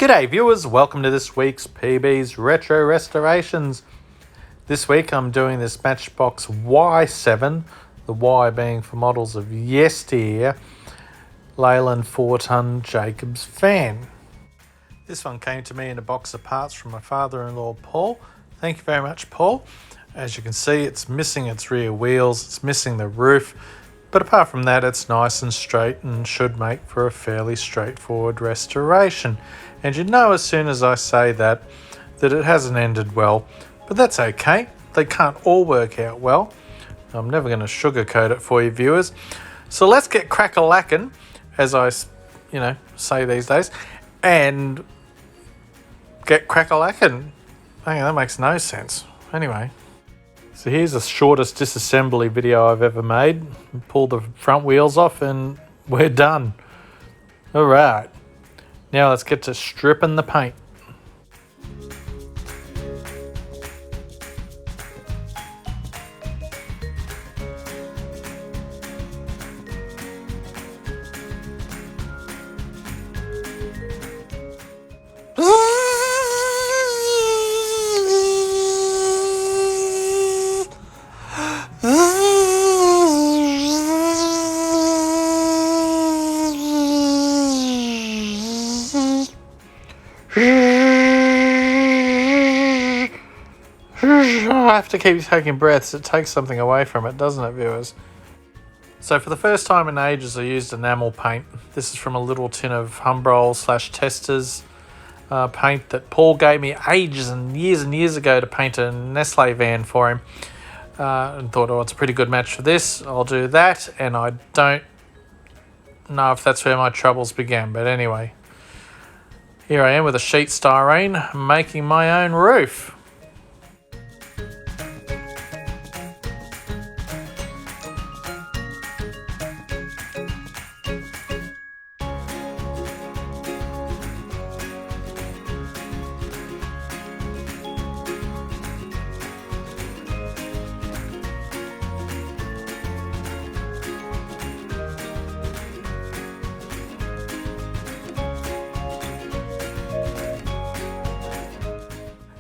G'day viewers, welcome to this week's PB's Retro Restorations. This week I'm doing this Matchbox Y7, the Y being for models of Yesteryear, Leyland 4-ton Jacobs fan. This one came to me in a box of parts from my father-in-law Paul. Thank you very much, Paul. As you can see, it's missing its rear wheels, it's missing the roof, but apart from that it's nice and straight and should make for a fairly straightforward restoration. And you know as soon as I say that it hasn't ended well, but that's okay. They can't all work out well. I'm never going to sugarcoat it for you viewers. So let's get crack-a-lackin', as I say these days, and get crack-a-lackin'. Hang on, that makes no sense. Anyway, so here's the shortest disassembly video I've ever made. Pull the front wheels off and we're done. All right. Now let's get to stripping the paint. I have to keep taking breaths. It takes something away from it, doesn't it, viewers? So for the first time in ages, I used enamel paint. This is from a little tin of Humbrol/Testers paint that Paul gave me ages and years ago to paint a Nestle van for him. And thought, oh, it's a pretty good match for this. I'll do that. And I don't know if that's where my troubles began. But anyway, here I am with a sheet styrene making my own roof.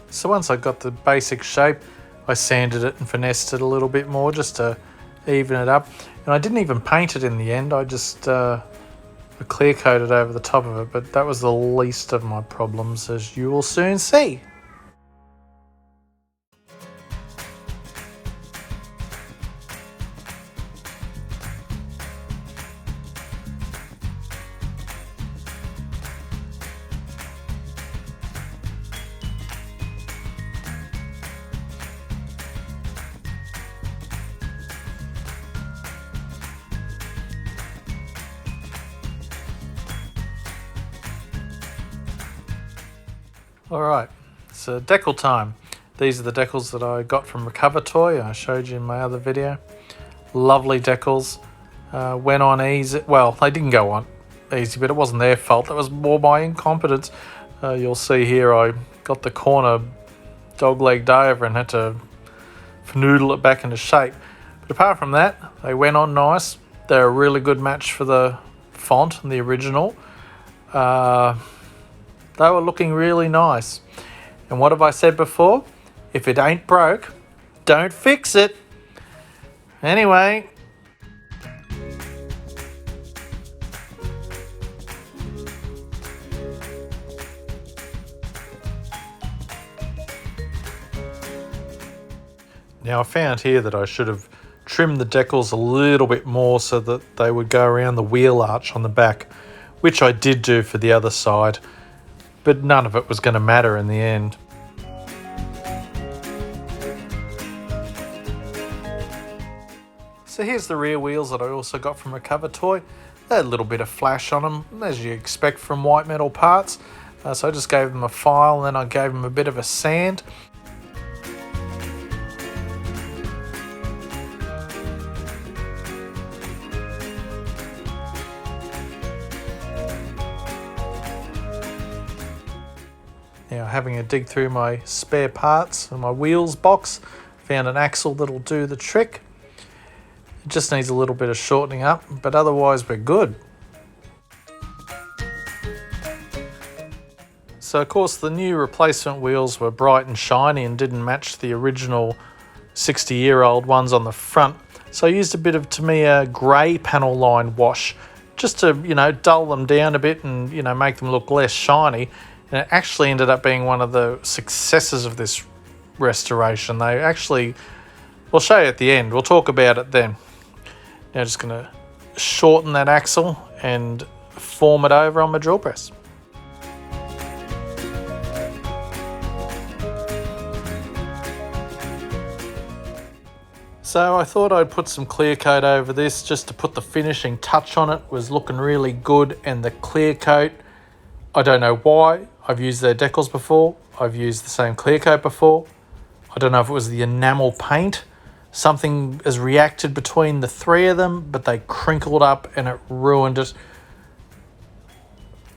So once I got the basic shape, I sanded it and finessed it a little bit more just to even it up. And I didn't even paint it in the end, I just clear coated over the top of it, but that was the least of my problems, as you will soon see. Alright, so decal time. These are the decals that I got from Recover Toy. I showed you in my other video. Lovely decals. Went on easy. Well, they didn't go on easy, but it wasn't their fault. That was more my incompetence. You'll see here I got the corner dog-legged over and had to noodle it back into shape. But apart from that, they went on nice. They're a really good match for the font and the original. They were looking really nice. And what have I said before? If it ain't broke, don't fix it. Anyway. Now I found here that I should have trimmed the decals a little bit more so that they would go around the wheel arch on the back, which I did do for the other side. But none of it was going to matter in the end. So here's the rear wheels that I also got from Recover Toy. They had a little bit of flash on them, as you expect from white metal parts. So I just gave them a file and then I gave them a bit of a sand. Now, having a dig through my spare parts and my wheels box, found an axle that'll do the trick. It just needs a little bit of shortening up, but otherwise we're good. So of course the new replacement wheels were bright and shiny and didn't match the original 60-year-old ones on the front. So I used a bit of Tamiya grey panel line wash just to, dull them down a bit and, make them look less shiny. And it actually ended up being one of the successes of this restoration. They actually, we'll show you at the end. We'll talk about it then. Now just going to shorten that axle and form it over on my drill press. So I thought I'd put some clear coat over this just to put the finishing touch on it. It was looking really good, and the clear coat, I don't know why. I've used their Decals before. I've used the same clear coat before. I don't know if it was the enamel paint. Something has reacted between the three of them, but they crinkled up and it ruined it.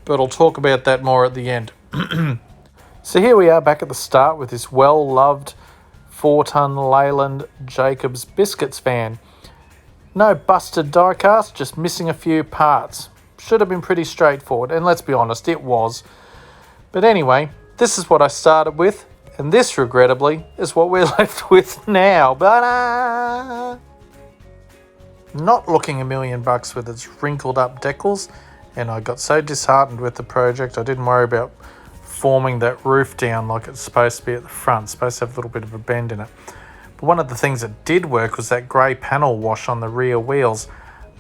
But I'll talk about that more at the end. So here we are back at the start with this well-loved 4-ton Leyland Jacobs Biscuits van. No busted die cast, just missing a few parts. Should have been pretty straightforward, and let's be honest, it was. But anyway, this is what I started with, and this, regrettably, is what we're left with now. But not looking $1,000,000 with its wrinkled up decals, and I got so disheartened with the project I didn't worry about forming that roof down like it's supposed to be at the front. It's supposed to have a little bit of a bend in it. But one of the things that did work was that grey panel wash on the rear wheels.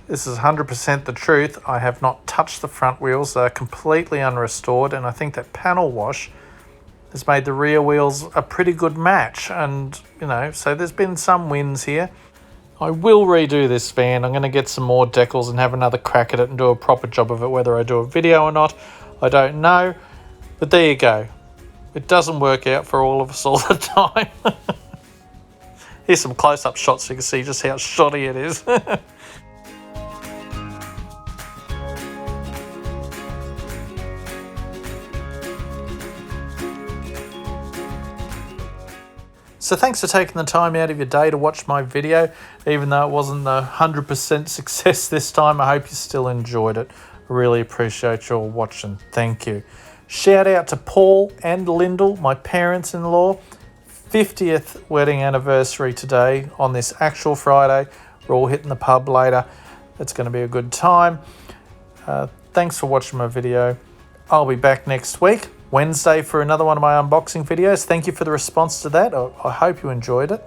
This is 100% the truth. I have not touched the front wheels. They're completely unrestored, and I think that panel wash has made the rear wheels a pretty good match. And, so there's been some wins here. I will redo this van. I'm going to get some more decals and have another crack at it and do a proper job of it. Whether I do a video or not, I don't know. But there you go. It doesn't work out for all of us all the time. Here's some close-up shots so you can see just how shoddy it is. So thanks for taking the time out of your day to watch my video. Even though it wasn't the 100% success this time, I hope you still enjoyed it. I really appreciate you all watching. Thank you. Shout out to Paul and Lyndall, my parents-in-law. 50th wedding anniversary today on this actual Friday. We're all hitting the pub later. It's going to be a good time. Thanks for watching my video. I'll be back next week, Wednesday, for another one of my unboxing videos. Thank you for the response to that. I hope you enjoyed it.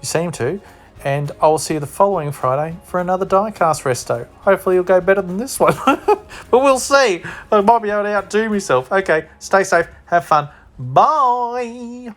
You seem to. And I'll see you the following Friday for another die-cast resto. Hopefully you'll go better than this one. But we'll see. I might be able to outdo myself. Okay, stay safe. Have fun. Bye.